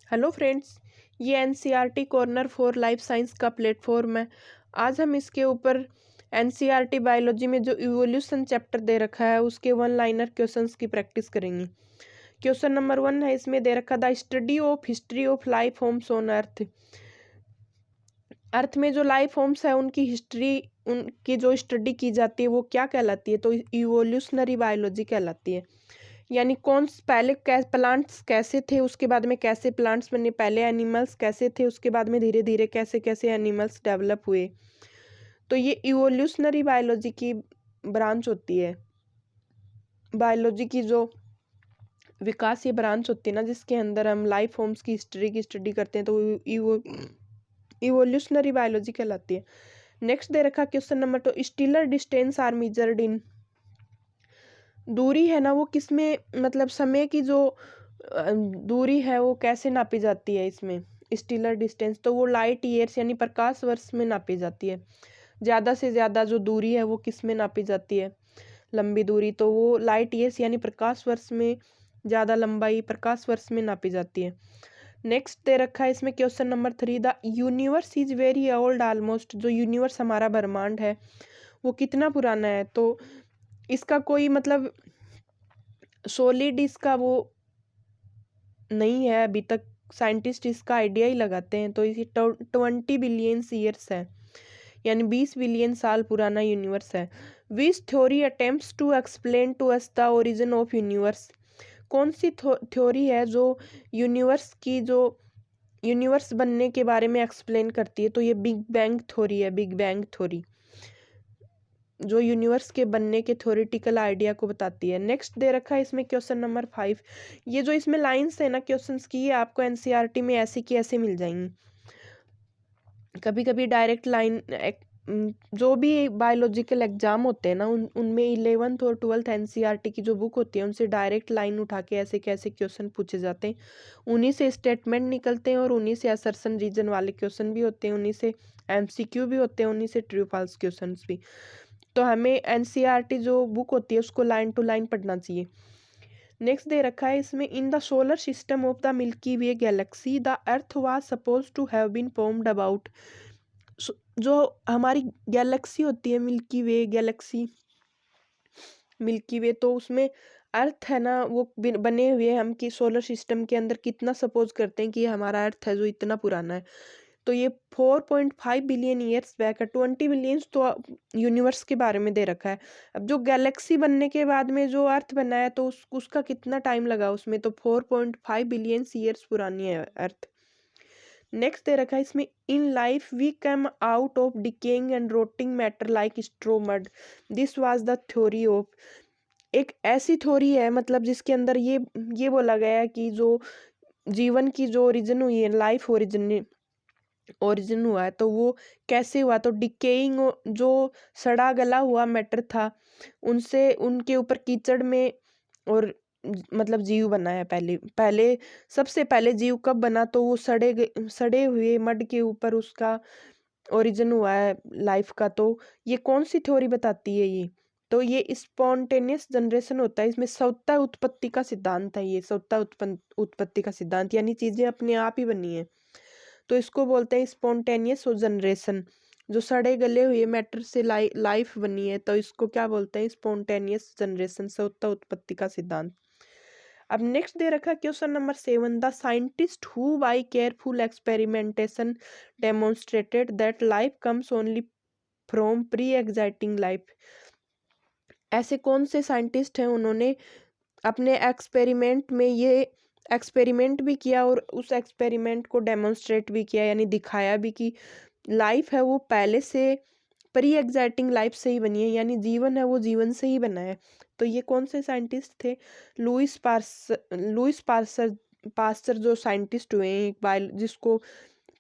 Hello friends, ये NCERT corner for life science का platform है। आज हम इसके ऊपर एनसीईआरटी बायोलॉजी में जो इवोल्यूशन चैप्टर दे रखा है उसके वन लाइनर क्वेश्चंस की प्रैक्टिस करेंगे। क्वेश्चन नंबर 1 है, इसमें दे रखा the study of history of life forms on earth. Earth में जो लाइफ फॉर्म्स है उनकी हिस्ट्री, उनकी जो स्टडी की जाती है वो क्या कहलाती है? तो इवोल्यूशनरी बायोलॉजी कहलाती है। यानी पहले प्लांट्स कैसे थे, उसके बाद में कैसे प्लांट्स बने, पहले एनिमल्स कैसे थे, उसके बाद में धीरे धीरे कैसे कैसे एनिमल्स डेवलप हुए। तो ये इवोल्यूशनरी बायोलॉजी की ब्रांच होती है। बायोलॉजी की जो विकास ये ब्रांच होती है ना, जिसके अंदर हम लाइफ फॉर्म्स की हिस्ट्री की स्टडी करते हैं, तो इवोल्यूशनरी बायोलॉजी कहलाती है। नेक्स्ट दे रखा question number 2, stellar distance are measured in. दूरी है ना वो किसमें, मतलब समय की जो दूरी है वो कैसे नापी जाती है इसमें? स्टीलर डिस्टेंस तो वो लाइट ईयर्स यानी प्रकाश वर्ष में नापी जाती है। ज़्यादा से ज़्यादा जो दूरी है वो किस में नापी जाती है? लंबी दूरी तो वो लाइट ईयर्स यानी प्रकाश वर्ष में, ज़्यादा लंबाई प्रकाश वर्ष में नापी जाती है। नेक्स्ट दे रखा है इसमें question number 3, the universe is very old almost. जो यूनिवर्स हमारा ब्रह्मांड है वो कितना पुराना है? तो इसका कोई मतलब सॉलिड इसका वो नहीं है अभी तक। साइंटिस्ट इसका आइडिया ही लगाते हैं। तो इसी 20 बिलियन ईयर्स है, यानी 20 बिलियन साल पुराना यूनिवर्स है। Which theory attempts to explain to us the origin of universe. कौन सी थ्योरी है जो यूनिवर्स बनने के बारे में एक्सप्लेन करती है? तो ये बिग बैंग थ्योरी है। बिग बैंग थ्योरी जो यूनिवर्स के बनने के थ्योरेटिकल आइडिया को बताती है। नेक्स्ट दे रखा है इसमें क्वेश्चन नंबर 5। ये जो इसमें लाइंस है ना क्वेश्चंस की, ये आपको एनसीईआरटी में ऐसे की ऐसे मिल जाएंगी। कभी कभी डायरेक्ट लाइन जो भी बायोलॉजिकल एग्जाम होते हैं ना, उनमें 11th और 12th एनसीईआरटी की जो बुक होती है उनसे डायरेक्ट लाइन उठा के ऐसे कैसे क्वेश्चन पूछे जाते हैं। उन्हीं से स्टेटमेंट निकलते हैं और उन्हीं से असर्शन रीजन वाले क्वेश्चन भी होते हैं, उन्हीं से एमसीक्यू भी होते हैं, उन्हीं से ट्रू फॉल्स क्वेश्चन भी। तो हमें एनसीईआरटी जो बुक होती है उसको लाइन टू लाइन पढ़ना चाहिए। नेक्स्ट दे रखा है इसमें, in the solar system of the Milky Way galaxy the earth was suppose to have been formed about. जो हमारी गैलेक्सी होती है Milky Way galaxy, Milky Way, तो उसमें अर्थ है ना वो बने हुए हम कि सोलर सिस्टम के अंदर कितना सपोज करते हैं कि ये हमारा अर्थ है जो इतना पुराना है। तो ये 4.5 बिलियन ईयर्स बैक है। 20 बिलियंस तो यूनिवर्स के बारे में दे रखा है। अब जो गैलेक्सी बनने के बाद में जो अर्थ बना है तो उसका कितना टाइम लगा उसमें? तो 4.5 बिलियन ईयर्स पुरानी है अर्थ। नेक्स्ट दे रखा है इसमें, in life we come out of decaying and rotting matter like straw mud, this was the theory of. एक ऐसी थ्योरी है मतलब जिसके अंदर ये बोला गया है कि जो जीवन की जो ओरिजिन हुई है, लाइफ ओरिजिन हुआ है, तो वो कैसे हुआ? तो डिकेइंग, जो सड़ा गला हुआ मैटर था उनसे, उनके ऊपर कीचड़ में और मतलब जीव बना है। पहले पहले सबसे पहले जीव कब बना? तो वो सड़े हुए मड के ऊपर उसका ओरिजिन हुआ है लाइफ का। तो ये कौन सी थ्योरी बताती है ये? तो ये स्पॉन्टेनियस जनरेशन होता है। इसमें स्वतः उत्पत्ति का सिद्धांत है। ये स्वतः उत्पत्ति का सिद्धांत यानी चीजें अपने आप ही बनी है, तो इसको बोलते हैं स्पॉन्टेनियस जनरेशन। जो सड़े गले हुए मैटर से लाइफ बनी है तो इसको क्या बोलते हैं? स्पॉन्टेनियस जनरेशन, स्वतः उत्पत्ति का सिद्धांत। अब नेक्स्ट दे रखा question number 7, the scientist who by careful experimentation demonstrated that life comes only from pre existing life. ऐसे कौन से साइंटिस्ट हैं उन्होंने अपने एक्सपेरिमेंट में ये एक्सपेरिमेंट भी किया और उस एक्सपेरिमेंट को डेमोन्स्ट्रेट भी किया, यानी दिखाया भी कि लाइफ है वो पहले से प्री एग्जाइटिंग लाइफ से ही बनी है, यानी जीवन है वो जीवन से ही बना है। तो ये कौन से साइंटिस्ट थे? लुइस पास्चर जो साइंटिस्ट हुए हैं, जिसको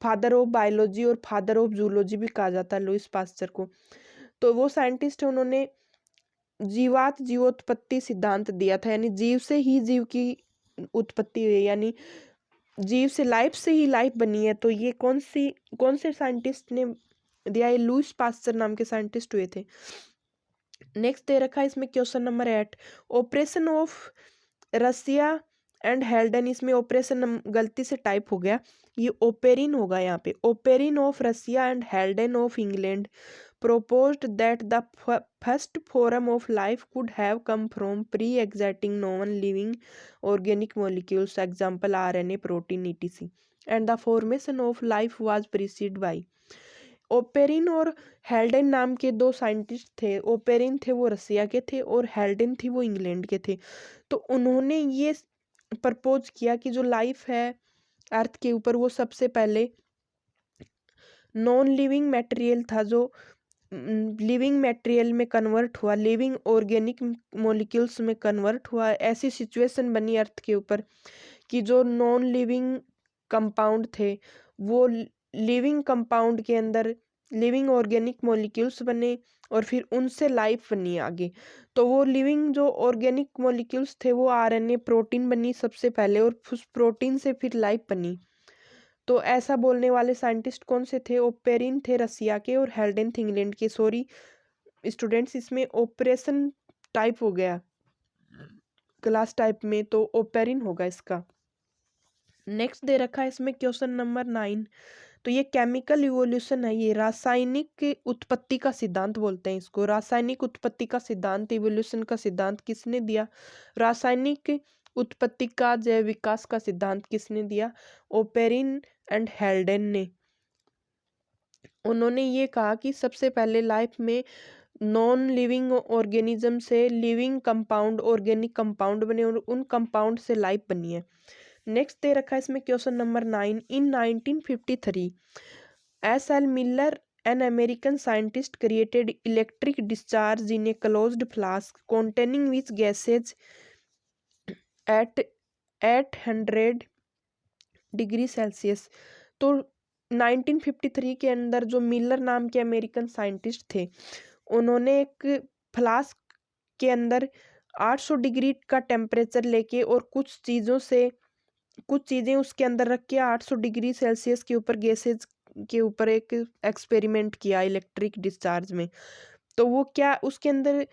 फादर ऑफ बायोलॉजी और फादर ऑफ जूलॉजी भी कहा जाता है लुइस पास्चर को। तो वो साइंटिस्ट है, उन्होंने जीवोत्पत्ति सिद्धांत दिया था, यानी जीव से ही जीव की उत्पत्ति हुई, यानी जीव से लाइफ से ही लाइफ बनी है। तो ये कौन से साइंटिस्ट ने दिया? ये लुइस पास्चर नाम के साइंटिस्ट हुए थे। नेक्स्ट दे रखा है इसमें question number 8, operation of Russia and Haldane, इसमें ऑपरेशन गलती से टाइप हो गया, ये ओपेरिन होगा यहाँ पे। Oparin of Russia and Haldane of England proposed that the first form of life could have come from pre-existing non-living organic molecules, example RNA, protein, etc. And the formation of life was preceded by। Oparin और हेल्डन नाम के दो scientist थे। Oparin थे वो रसिया के थे और हेल्डन थी वो इंग्लैंड के थे। तो उन्होंने ये प्रपोज किया कि जो लाइफ है अर्थ के ऊपर वो सबसे पहले नॉन लिविंग मटेरियल था, जो लिविंग मटेरियल में कन्वर्ट हुआ, लिविंग ऑर्गेनिक मॉलिक्यूल्स में कन्वर्ट हुआ। ऐसी सिचुएशन बनी अर्थ के ऊपर कि जो नॉन लिविंग कंपाउंड थे वो लिविंग कंपाउंड के अंदर लिविंग ऑर्गेनिक मॉलिक्यूल्स बने और फिर उनसे लाइफ बनी आगे। तो वो लिविंग जो ऑर्गेनिक मॉलिक्यूल्स थे वो आरएनए प्रोटीन बनी सबसे पहले और उस प्रोटीन से फिर लाइफ बनी। तो ऐसा बोलने वाले साइंटिस्ट कौन से थे? ओपेरिन थे रसिया के और हेल्डन थे इंग्लैंड के। सॉरी स्टूडेंट्स, इसमें ऑपरेशन टाइप हो गया क्लास टाइप में, तो ओपेरिन होगा इसका। नेक्स्ट दे रखा है इसमें क्वेश्चन नंबर 9। तो ये केमिकल इवोल्यूशन है, ये रासायनिक उत्पत्ति का सिद्धांत बोलते हैं इसको। रासायनिक उत्पत्ति का सिद्धांत, इवोल्यूशन का सिद्धांत किसने दिया? रासायनिक उत्पत्ति का जैव विकास का सिद्धांत किसने दिया? ओपेरिन एंड हेल्डन ने। उन्होंने ये कहा कि सबसे पहले लाइफ में नॉन लिविंग ऑर्गेनिज्म से लिविंग कंपाउंड ऑर्गेनिक कंपाउंड बने और उन कंपाउंड से लाइफ बनी है। नेक्स्ट दे रखा है इसमें question number 9। In 1953 SL. Miller an American scientist created electric discharge in a closed flask containing which gases at 800 degree Celsius. तो 1953 के अंदर जो मिलर नाम के अमेरिकन साइंटिस्ट थे, उन्होंने एक फ्लास्क के अंदर 800 डिग्री का टेम्परेचर लेके और कुछ चीज़ें उसके अंदर रख के 800 डिग्री सेल्सियस के ऊपर गैसेज के ऊपर एक एक्सपेरिमेंट किया इलेक्ट्रिक डिस्चार्ज में। तो वो क्या, उसके अंदर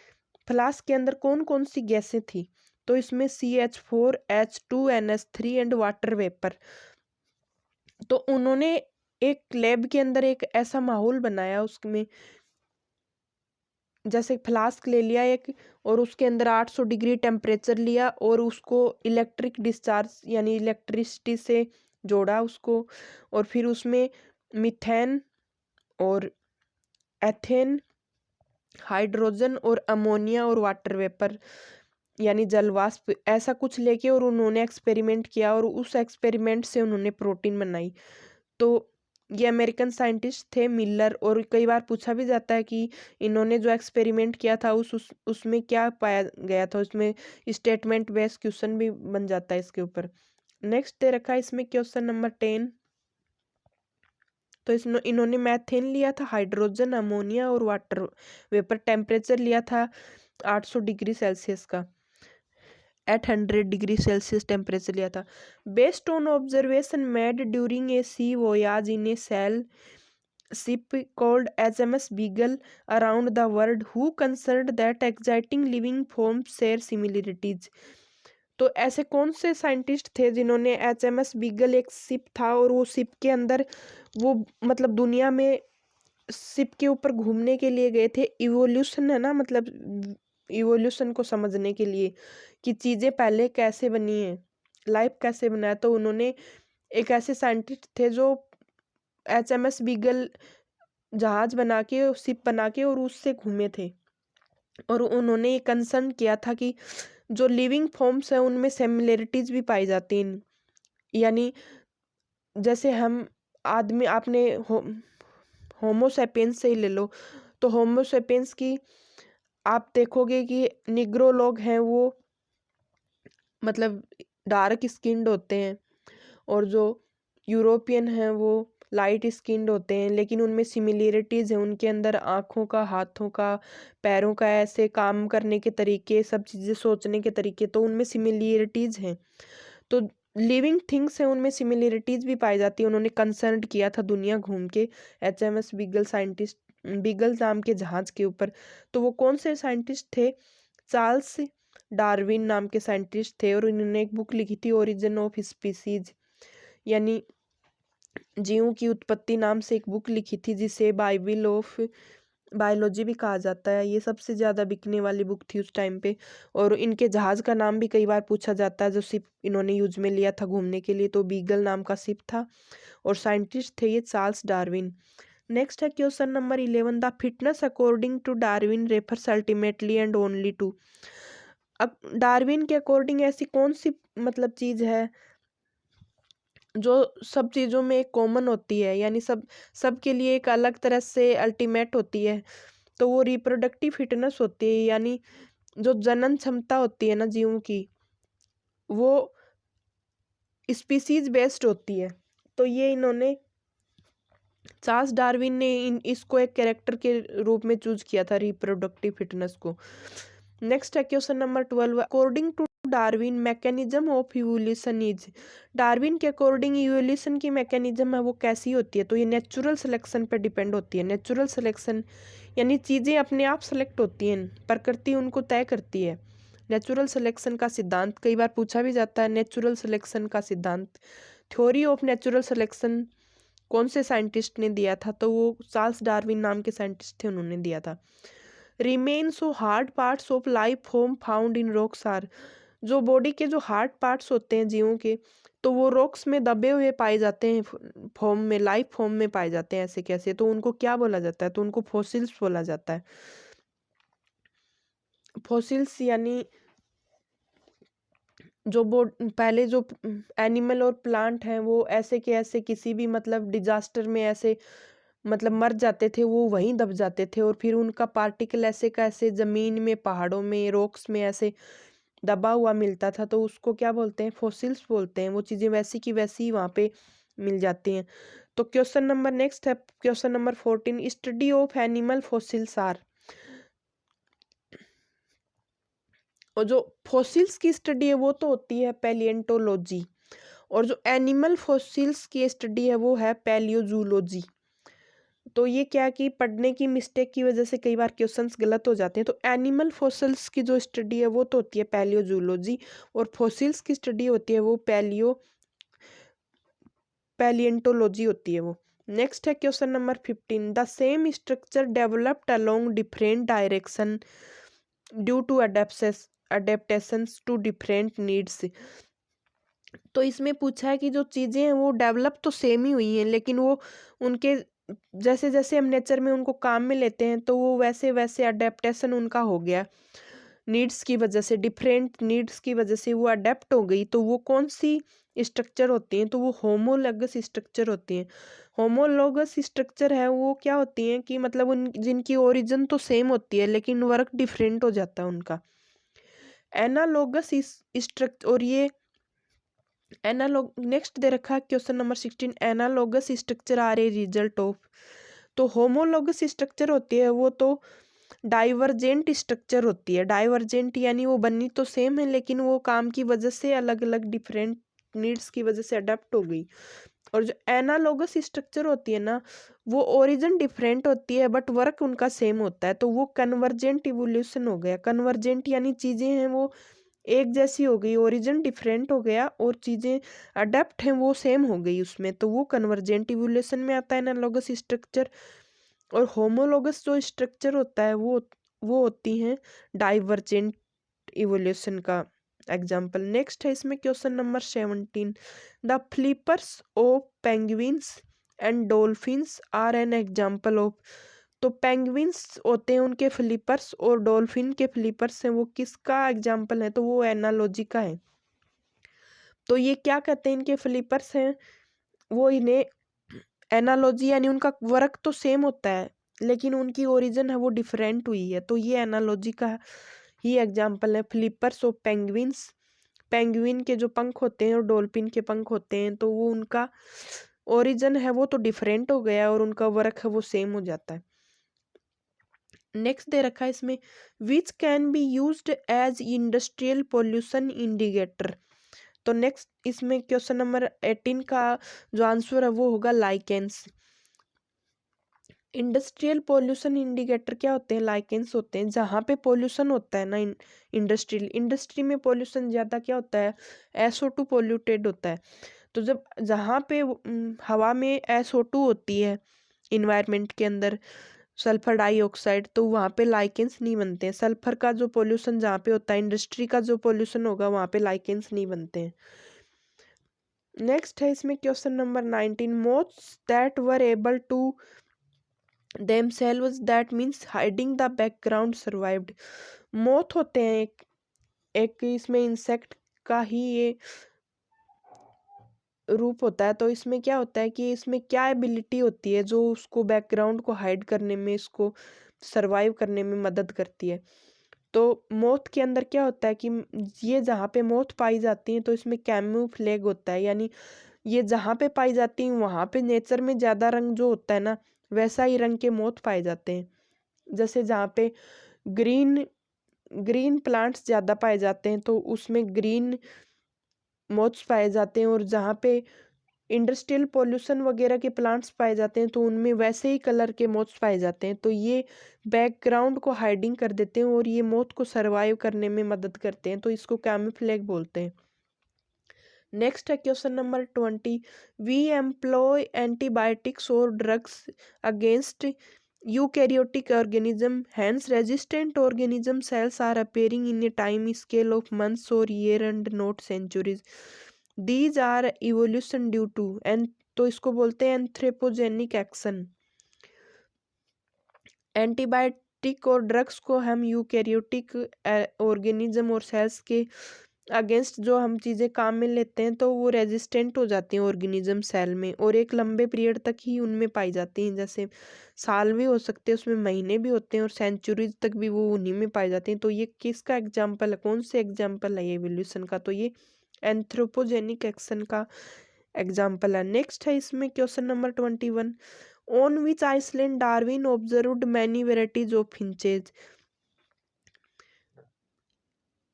फ्लास्क के अंदर कौन कौन सी गैसें थी? तो इसमें CH4, H2, NH3 and water vapour. तो उन्होंने एक लैब के अंदर एक ऐसा माहौल बनाया, उसमें जैसे फ्लास्क ले लिया एक और उसके अंदर 800 डिग्री टेम्परेचर लिया और उसको इलेक्ट्रिक डिस्चार्ज यानी इलेक्ट्रिसिटी से जोड़ा उसको, और फिर उसमें मीथेन और एथेन, हाइड्रोजन और अमोनिया और वाटर वेपर यानी जलवाष्प, ऐसा कुछ लेके और उन्होंने एक्सपेरिमेंट किया और उस एक्सपेरिमेंट से उन्होंने प्रोटीन बनाई। तो ये अमेरिकन साइंटिस्ट थे मिलर। और कई बार पूछा भी जाता है कि इन्होंने जो एक्सपेरिमेंट किया था उसमें क्या पाया गया था, उसमें स्टेटमेंट बेस्ड क्वेश्चन भी बन जाता है इसके ऊपर। नेक्स्ट दे रखा है इसमें क्वेश्चन नंबर 10। तो इन्होंने मैथेन लिया था, हाइड्रोजन, अमोनिया और वाटर वेपर, टेम्परेचर लिया था 800 डिग्री सेल्सियस का, 800 डिग्री सेल्सियस टेम्परेचर लिया था। Based on observation made during a sea voyage in a sail ship called HMS Beagle around the world, who considered that exciting living forms share similarities। तो ऐसे कौन से scientist थे जिन्होंने HMS beagle, एक ship था और वो शिप के अंदर वो मतलब दुनिया में शिप के ऊपर घूमने के लिए गए थे। इवोल्यूशन है ना, मतलब इवोल्यूशन को समझने के लिए कि चीज़ें पहले कैसे बनी है, लाइफ कैसे बना है। तो उन्होंने एक ऐसे साइंटिस्ट थे जो HMS बीगल जहाज बना के, शिप बना के और उससे घूमे थे और उन्होंने ये कंसर्न किया था कि जो लिविंग फॉर्म्स हैं उनमें सिमिलरिटीज भी पाई जाती हैं। यानी जैसे हम आदमी, आपने होमोसेपियंस से ही ले लो, तो होमोसेपियंस की आप देखोगे कि निग्रो लोग हैं वो मतलब डार्क स्किन्ड होते हैं और जो यूरोपियन हैं वो लाइट स्किन्ड होते हैं, लेकिन उनमें सिमिलरिटीज़ है। उनके अंदर आँखों का, हाथों का, पैरों का, ऐसे काम करने के तरीके, सब चीज़ें सोचने के तरीके, तो उनमें सिमिलरिटीज़ हैं। तो लिविंग थिंग्स हैं उनमें सिमिलरिटीज़ भी पाई जाती है। उन्होंने कंसर्न किया था दुनिया घूम के HMS बीगल साइंटिस्ट, बीगल नाम के जहाज़ के ऊपर। तो वो कौन से साइंटिस्ट थे? चार्ल्स डार्विन नाम के साइंटिस्ट थे और इन्होंने एक बुक लिखी थी ओरिजिन ऑफ स्पीसीज, यानी जीवों की उत्पत्ति नाम से एक बुक लिखी थी जिसे बाइबिल ऑफ बायोलॉजी भी कहा जाता है। ये सबसे ज़्यादा बिकने वाली बुक थी उस टाइम पे। और इनके जहाज़ का नाम भी कई बार पूछा जाता है, जो शिप इन्होंने यूज में लिया था घूमने के लिए, तो बीगल नाम का शिप था। और साइंटिस्ट थे ये चार्ल्स डार्विन। नेक्स्ट है question number 11, the fitness according to Darwin refers ultimately and only to. अब डार्विन के अकॉर्डिंग ऐसी कौन सी मतलब चीज़ है जो सब चीज़ों में कॉमन होती है, यानी सबके लिए एक अलग तरह से अल्टीमेट होती है, तो वो रिप्रोडक्टिव फिटनेस होती है, यानी जो जनन क्षमता होती है ना जीवों की, वो स्पीसीज बेस्ड होती है। तो ये इन्होंने चार्ल्स डार्विन ने इसको एक कैरेक्टर के रूप में चूज किया था, रिप्रोडक्टिव फिटनेस को। नेक्स्ट है question number 12, according to Darwin mechanism of evolution is. Darwin के अकॉर्डिंग इवोल्यूशन की मैकेनिज्म है वो कैसी होती है, तो ये नेचुरल सिलेक्शन पर डिपेंड होती है। नेचुरल सिलेक्शन यानी चीज़ें अपने आप सेलेक्ट होती हैं, प्रकृति उनको तय करती है। नेचुरल सिलेक्शन का सिद्धांत कई बार पूछा भी जाता है। नेचुरल सिलेक्शन का सिद्धांत, थ्योरी ऑफ नेचुरल सिलेक्शन कौन से साइंटिस्ट ने दिया था, तो वो चार्ल्स डार्विन नाम के साइंटिस्ट थे, उन्होंने दिया था। Remains of hard parts of life form found in rocks are. जो बॉडी के जो हार्ड पार्ट्स होते हैं जीवों के, तो वो रॉक्स में दबे हुए पाए जाते हैं, फॉर्म में, लाइफ फॉर्म में पाए जाते हैं। ऐसे कैसे, तो उनको क्या बोला जाता है, तो उनको फॉसिल्स बोला जाता है। फॉसिल्स यानी जो पहले जो एनिमल और प्लांट हैं वो ऐसे के ऐसे किसी भी मतलब डिजास्टर में ऐसे मतलब मर जाते थे, वो वहीं दब जाते थे, और फिर उनका पार्टिकल ऐसे का ऐसे जमीन में, पहाड़ों में, रॉक्स में ऐसे दबा हुआ मिलता था, तो उसको क्या बोलते हैं, फॉसिल्स बोलते हैं। वो चीज़ें वैसी की वैसी ही वहाँ पे मिल जाती हैं। तो क्वेश्चन नंबर नेक्स्ट है question number 14, study of animal fossils are. और जो फॉसिल्स की स्टडी है वो तो होती है पैलिएंटोलॉजी, और जो एनिमल फॉसिल्स की स्टडी है वो है पैलियोजूलॉजी। तो ये क्या कि पढ़ने की मिस्टेक की वजह से कई बार क्वेश्चंस गलत हो जाते हैं। तो एनिमल फॉसिल्स की जो स्टडी है वो तो होती है पैलियोजूलॉजी, और फॉसिल्स की स्टडी होती है वो पैलिएंटोलॉजी होती है वो। नेक्स्ट है question number 15, the same structure developed along different direction due to adaptations to different needs. तो इसमें पूछा है कि जो चीज़ें हैं वो डेवलप तो सेम ही हुई हैं, लेकिन वो उनके जैसे जैसे हम नेचर में उनको काम में लेते हैं तो वो वैसे वैसे अडेप्टेशन उनका हो गया, नीड्स की वजह से, डिफरेंट नीड्स की वजह से वो अडेप्ट हो गई। तो वो कौन सी स्ट्रक्चर होती हैं, तो वो होमोलॉगस स्ट्रक्चर होती हैं। होमोलॉगस स्ट्रक्चर है वो क्या होती हैं कि मतलब उन जिनकी ओरिजिन तो सेम होती है लेकिन वर्क डिफरेंट हो जाता है उनका। एनालॉगस स्ट्रक्चर, और ये एनालॉग नेक्स्ट दे रखा है question number 16, analogous structure are a result of. तो होमोलॉगस स्ट्रक्चर होती है वो तो डाइवर्जेंट स्ट्रक्चर होती है। डाइवर्जेंट यानी वो बनी तो सेम है लेकिन वो काम की वजह से अलग अलग डिफरेंट नीड्स की वजह से अडेप्ट हो गई। और जो एनालॉगस स्ट्रक्चर होती है ना, वो ओरिजिन डिफरेंट होती है बट वर्क उनका सेम होता है, तो वो कन्वर्जेंट इवोल्यूशन हो गया। कन्वर्जेंट यानी चीज़ें हैं वो एक जैसी हो गई, ओरिजिन डिफरेंट हो गया और चीज़ें अडेप्ट हैं वो सेम हो गई उसमें, तो वो कन्वर्जेंट इवोल्यूशन में आता है एनालॉगस स्ट्रक्चर। और होमोलॉगस जो स्ट्रक्चर होता है वो होती हैं डाइवर्जेंट इवोल्यूशन का एग्जाम्पल। नेक्स्ट है इसमें question number 17, the flippers of penguins and dolphins are an example of. तो पेंगुइन्स होते हैं उनके फ्लिपर्स और डॉल्फिन के फ्लिपर्स हैं वो किसका एग्जाम्पल है, तो वो एनालॉजी का है। तो ये क्या कहते हैं, इनके फ्लिपर्स हैं वो इन्हें एनालॉजी यानी उनका वर्क तो सेम होता है लेकिन उनकी ओरिजिन है वो डिफरेंट हुई है, तो ये एनालॉजी का ही एग्जाम्पल है। फ्लिपर्स ऑफ पेंगुइन्स, पेंगुइन के जो पंख होते हैं और डॉल्फिन के पंख होते हैं तो वो उनका ओरिजिन है वो तो डिफरेंट हो गया और उनका वर्क है वो सेम हो जाता है। नेक्स्ट दे रखा है इसमें, which can be used as industrial pollution indicator. तो नेक्स्ट इसमें क्वेश्चन नंबर 18 का जो आंसर है वो होगा लाइकेंस। इंडस्ट्रियल पोल्यूशन इंडिकेटर क्या होते हैं? लाइकेंस होते हैं। जहाँ पे पोल्यूशन होता है ना, इंडस्ट्री में पोल्यूशन ज़्यादा क्या होता है? SO2 पोल्यूटेड होता है। तो जब जहाँ पे हवा में SO2 होती है इन्वायरमेंट के अंदर, सल्फर डाइऑक्साइड, तो वहाँ पे लाइकेंस नहीं बनते हैं। सल्फर का जो पोल्यूशन जहाँ पे होता है, इंडस्ट्री का जो पोल्यूशन होगा, वहाँ पे लाइकेंस नहीं बनते हैं। नेक्स्ट है इसमें question number 19, moths that were able to themselves, that means hiding the background survived। Moth होते हैं एक इसमें इंसेक्ट का ही ये रूप होता है। तो इसमें क्या होता है कि इसमें क्या एबिलिटी होती है जो उसको बैकग्राउंड को हाइड करने में, इसको सरवाइव करने में मदद करती है। तो मोथ के अंदर क्या होता है कि ये जहाँ पे मोथ पाई जाती हैं तो इसमें कैमूफ्लेज होता है, यानी ये जहाँ पे पाई जाती हैं वहाँ पे नेचर में ज़्यादा रंग जो होता है ना, वैसा ही रंग के मोथ पाए जाते हैं। जैसे जहाँ पे ग्रीन ग्रीन प्लांट्स ज़्यादा पाए जाते हैं तो उसमें ग्रीन मोथ्स पाए जाते हैं, और जहाँ पे इंडस्ट्रियल पोल्यूशन वगैरह के प्लांट्स पाए जाते हैं तो उनमें वैसे ही कलर के मोथ्स पाए जाते हैं। तो ये बैकग्राउंड को हाइडिंग कर देते हैं और ये मोथ को सरवाइव करने में मदद करते हैं, तो इसको कैमोफ्लेज बोलते हैं। नेक्स्ट है question number 20, we employ antibiotics और drugs against eukaryotic organism, hence resistant organism cells are appearing in a time scale of months or year and not centuries। these are evolution due to, and तो इसको बोलते हैं anthropogenic action. Antibiotic और drugs को हम eukaryotic organism और sales के against जो हम चीज़ें काम में लेते हैं तो वो रेजिस्टेंट हो जाती हैं ऑर्गेनिज्म सेल में, और एक लंबे पीरियड तक ही उनमें पाई जाती हैं। जैसे साल भी हो सकते हैं, उसमें महीने भी होते हैं, और सेंचुरीज तक भी वो उन्हीं में पाई जाती हैं। तो ये किसका एग्जाम्पल है, कौन से एग्जाम्पल है ये एवोल्यूशन का? तो ये एंथ्रोपोजेनिक एक्शन का एग्जाम्पल है। नेक्स्ट है इसमें question number 21, on which island Darwin observed many varieties of finches.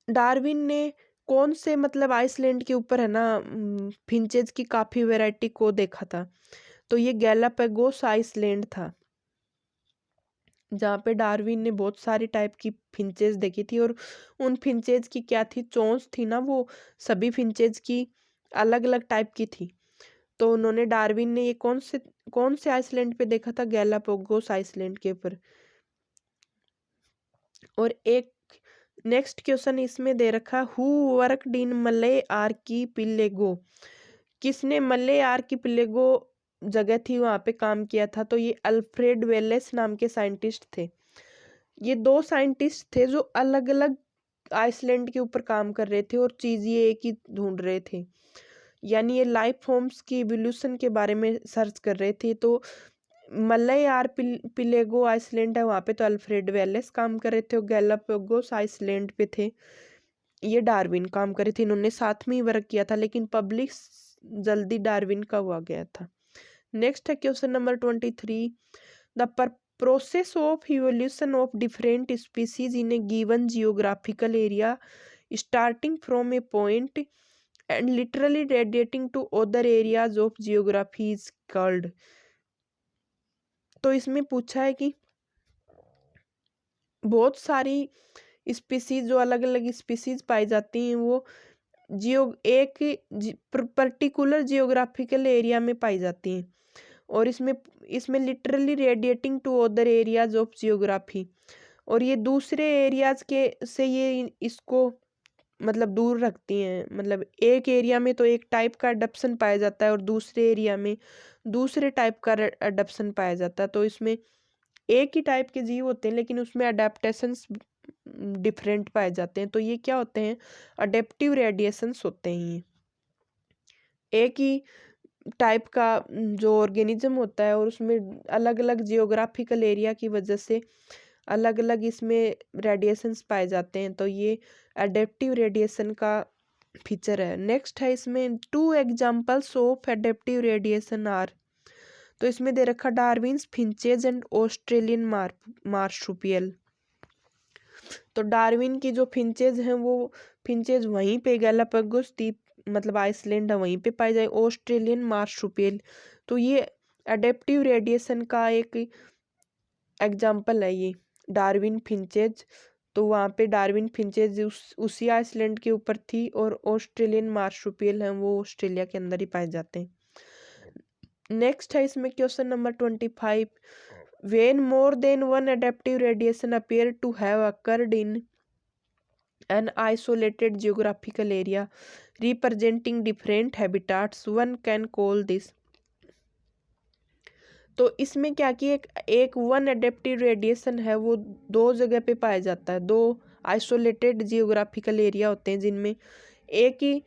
Darwin ने कौन से मतलब आइसलैंड के ऊपर है ना फिंचेज की काफी वैरायटी को देखा था? तो ये गैलापागोस आइसलैंड था, जहाँ पे डार्विन ने बहुत सारी टाइप की फिंचेज देखी थी, और उन फिंचेज की क्या थी, चोंच थी ना, वो सभी फिंचेज की अलग अलग टाइप की थी। तो उन्होंने डार्विन ने ये कौन से आइसलैंड पे देखा था? गैलापागोस आइसलैंड के ऊपर। और एक नेक्स्ट क्वेश्चन इसमें दे रखा, हु वर्कड इन मलय आर्कीपिलेगो। किसने मलय आर्कीपिलेगो जगह थी वहाँ पे काम किया था? तो ये अल्फ्रेड वेलेस नाम के साइंटिस्ट थे। ये दो साइंटिस्ट थे जो अलग अलग आइसलैंड के ऊपर काम कर रहे थे और चीज ये एक ही ढूंढ रहे थे, यानी ये लाइफ फॉर्म्स की इवोल्यूशन के बारे में सर्च कर रहे थे। तो मलय आर्किपिलेगो आइसलैंड है, वहाँ पे तो अल्फ्रेड वेलेस काम कर रहे थे, और गैलापागोस आइसलैंड पे थे ये डार्विन काम कर रहे थे। इन्होंने साथ में ही वर्क किया था, लेकिन पब्लिक जल्दी डार्विन का हुआ गया था। नेक्स्ट है question number 23, the process of evolution of different species in a given geographical area starting from a point and literally radiating to other areas of geography is called. तो इसमें पूछा है कि बहुत सारी स्पीसीज, जो अलग अलग स्पीसीज पाई जाती हैं, वो एक पर्टिकुलर जियोग्राफिकल एरिया में पाई जाती हैं, और इसमें इसमें literally radiating to other areas of geography, और ये दूसरे एरियाज के से ये इसको मतलब दूर रखती हैं। मतलब एक एरिया में तो एक टाइप का अडप्शन पाया जाता है और दूसरे एरिया में दूसरे टाइप का अडप्शन पाया जाता है। तो इसमें एक ही टाइप के जीव होते हैं, लेकिन उसमें अडेप्टेशंस डिफरेंट पाए जाते हैं। तो ये क्या होते हैं? अडेप्टिव रेडिएशंस होते हैं। ये एक ही टाइप का जो ऑर्गेनिज्म होता है, और उसमें अलग अलग जियोग्राफिकल एरिया की वजह से अलग अलग इसमें रेडिएशंस पाए जाते हैं। तो ये अडेप्टिव रेडिएशन का फीचर है। नेक्स्ट है इसमें, two examples of adaptive radiation are. तो इसमें दे रखा Darwin's finches and Australian marsupial. तो डार्विन की जो फिंचेज हैं वो फिंचेज वहीं पे गैलापागोस द्वीप मतलब आइसलैंड है वहीं पे पाई जाए, ऑस्ट्रेलियन मार्सुपियल। तो ये अडेप्टिव रेडिएशन का एक एग्जाम्पल है ये डार्विन फिंचेज। तो वहाँ पे डार्विन फिंचेज उसी आइसलैंड के ऊपर थी, और ऑस्ट्रेलियन मार्सुपियल हैं वो ऑस्ट्रेलिया के अंदर ही पाए जाते हैं। नेक्स्ट है इसमें question number 25। When more than one adaptive radiation appear to have occurred in an isolated geographical area representing different habitats one can call this. तो इसमें क्या कि एक वन एडेप्टिव रेडिएशन है वो दो जगह पे पाया जाता है। दो आइसोलेटेड जियोग्राफिकल एरिया होते हैं जिनमें एक ही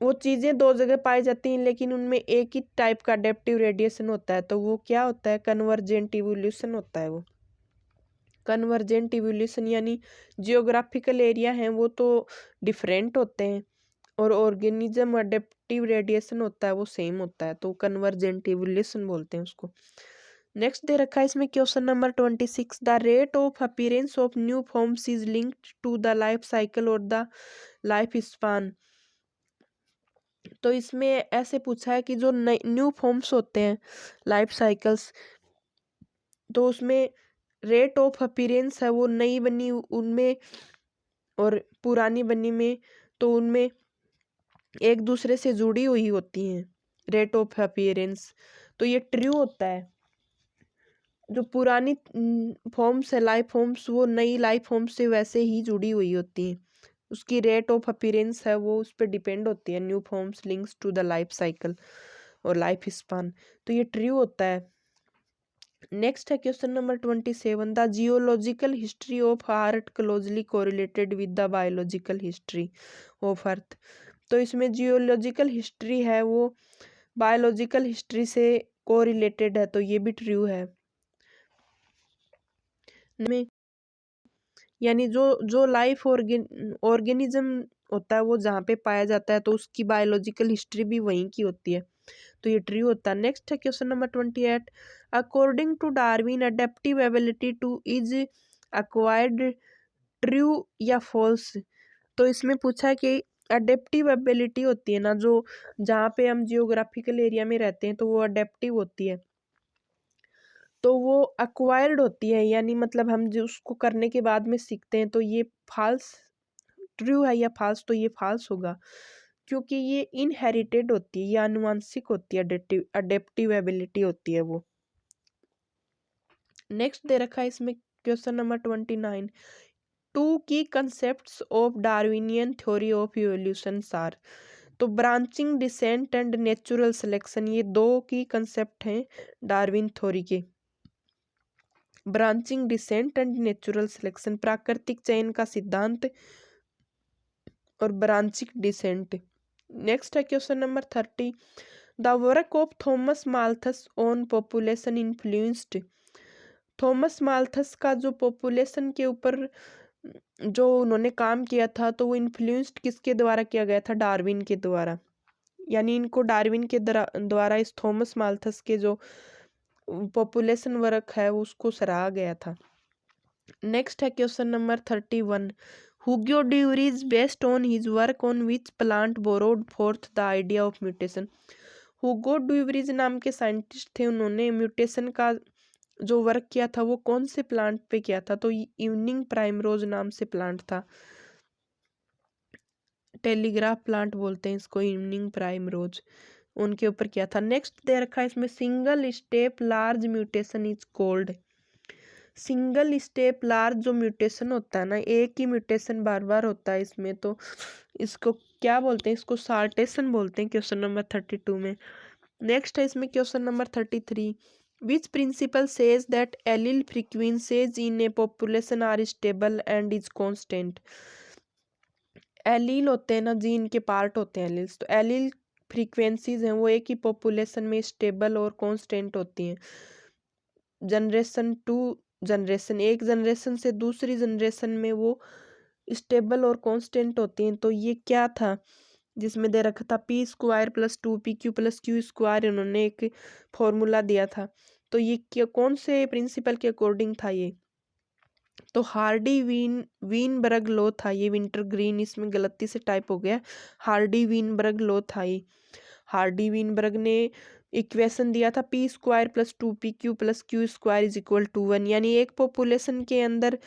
वो चीज़ें दो जगह पाई जाती हैं, लेकिन उनमें एक ही टाइप का अडेप्टिव रेडिएशन होता है। तो वो क्या होता है? कन्वर्जेंट इवोल्यूशन होता है वो। कन्वर्जेंट इवोल्यूशन यानी जियोग्राफिकल एरिया हैं वो तो डिफरेंट होते हैं, और ऑर्गेनिज्म अडेप्टिव रेडिएशन होता है वो सेम होता है, तो कन्वर्जेंट इवोल्यूशन बोलते हैं उसको। नेक्स्ट दे रखा है इसमें question number 26। The rate of appearance of new forms is linked to the life cycle और द लाइफ स्पान। तो इसमें ऐसे पूछा है कि जो न्यू फॉर्म्स होते हैं लाइफ साइकिल्स, तो उसमें रेट ऑफ अपीयरेंस है वो नई बनी उनमें और पुरानी बनी में, तो उनमें एक दूसरे से जुड़ी हुई होती हैं रेट ऑफ अपीयरेंस। तो ये ट्रू होता है। जो पुरानी फॉर्म्स है लाइफ फॉर्म्स वो नई लाइफ फॉर्म्स से वैसे ही जुड़ी हुई होती हैं, उसकी रेट ऑफ अपीयरेंस है वो उस पर डिपेंड होती है। New forms links to the life cycle और लाइफ स्पान, तो ये ट्रू होता है। नेक्स्ट है question number 27। The geological history of earth closely correlated with the biological history of earth. तो इसमें जियोलॉजिकल हिस्ट्री है वो बायोलॉजिकल हिस्ट्री से कोरिलेटेड है, तो ये भी ट्रू है। में यानी जो जो लाइफ ऑर्गेनिज्म होता है वो जहाँ पे पाया जाता है तो उसकी बायोलॉजिकल हिस्ट्री भी वहीं की होती है, तो ये ट्रू होता है। नेक्स्ट है question number 28। According to Darwin adaptive ability to is acquired, true या फॉल्स। तो इसमें पूछा है कि अडेप्टिव एबिलिटी होती है ना, जो जहाँ पे हम जियोग्राफिकल एरिया में रहते हैं तो वो अडेप्टिव होती है, तो वो अक्वायर्ड होती है, यानी मतलब हम जो उसको करने के बाद में सीखते हैं। तो ये फाल्स, ट्रू है या फाल्स? तो ये फाल्स होगा, क्योंकि ये इनहेरिटेड होती है, ये आनुवांशिक होती है, अडेप्टिव एबिलिटी होती है वो। नेक्स्ट दे रखा है इसमें question number 29। Two key concepts of Darwinian theory of evolution are. तो branching, descent and natural selection, ये दो की कंसेप्ट हैं डार्विन थ्योरी के। Branching, descent and natural selection, प्राकृतिक चयन का सिद्धांत और ब्रांचिंग डिसेंट। नेक्स्ट है question number 30। The work of Thomas Malthus on population influenced. Thomas Malthus का जो पॉपुलेशन के ऊपर जो उन्होंने काम किया था, तो वो इन्फ्लुएंस्ड किसके द्वारा किया गया था? डार्विन के द्वारा। यानी इनको डार्विन के द्वारा इस थॉमस माल्थस के जो पॉपुलेशन वर्क है उसको सराहा गया था। नेक्स्ट है question number 31। Hugo de Vries based on his work on which plant borrowed forth the idea of mutation. Hugo de Vries नाम के साइंटिस्ट थे, उन्होंने म्यूटेशन का जो वर्क किया था वो कौन से प्लांट पे किया था? तो इवनिंग प्राइमरोज नाम से प्लांट था, टेलीग्राफ प्लांट बोलते हैं इसको, इवनिंग प्राइमरोज, उनके ऊपर किया था। नेक्स्ट दे रखा है इसमें single step large mutation is called. Single step large जो म्यूटेशन होता है ना, एक ही म्यूटेशन बार बार होता है इसमें, तो इसको क्या बोलते हैं? इसको साल्टेशन बोलते हैं क्वेश्चन नंबर 32 में। नेक्स्ट है इसमें question number 33। Which principle says that allele frequencies in a population are stable and is constant. Allele होते हैं ना, जीन के पार्ट होते हैं एलील्स, तो एलील फ्रीक्वेंसीज हैं वो एक ही पॉपुलेशन में स्टेबल और कांस्टेंट होती हैं। जनरेशन टू जनरेशन, एक जनरेशन से दूसरी जनरेशन में वो स्टेबल और कांस्टेंट होती हैं। तो ये क्या था जिसमें दे रखा था p² + 2pq + q², उन्होंने एक फॉर्मूला दिया था। तो ये क्या कौन से प्रिंसिपल के अकॉर्डिंग था ये? तो हार्डी वीनबर्ग लॉ था ये। विंटर ग्रीन इसमें गलती से टाइप हो गया, हार्डी वीनबर्ग लॉ था ये। हार्डी वीनबर्ग ने इक्वेशन दिया था p² + 2pq + q² = 1, यानी एक पॉपुलेशन के अंदर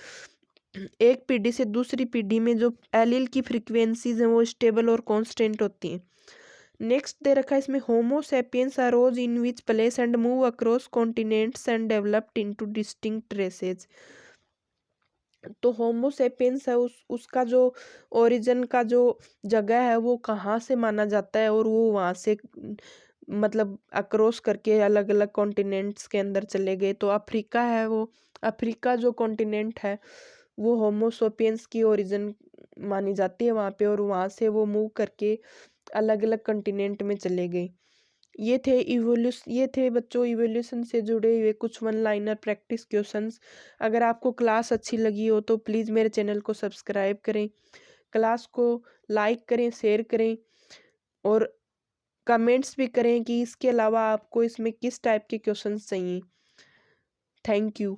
एक पीढ़ी से दूसरी पीढ़ी में जो एलील की फ्रीक्वेंसीज हैं वो स्टेबल और कांस्टेंट होती हैं। नेक्स्ट दे रखा है इसमें Homo sapiens arose in which place and move across continents and developed into distinct races. तो होमो सेपियंस है उसका जो ओरिजिन का जो जगह है वो कहाँ से माना जाता है, और वो वहाँ से मतलब अक्रॉस करके अलग अलग कॉन्टिनेंट्स के अंदर चले गए। तो अफ्रीका है, वो अफ्रीका जो कॉन्टिनेंट है वो होमो सेपियंस की ओरिजिन मानी जाती है वहाँ पे, और वहाँ से वो मूव करके अलग अलग कॉन्टिनेंट में चले गए। ये थे बच्चों इवोल्यूशन से जुड़े हुए कुछ वन लाइनर प्रैक्टिस क्वेश्चंस। अगर आपको क्लास अच्छी लगी हो तो प्लीज़ मेरे चैनल को सब्सक्राइब करें, क्लास को लाइक करें, शेयर करें, और कमेंट्स भी करें कि इसके अलावा आपको इसमें किस टाइप के क्वेश्चंस चाहिए। Thank you.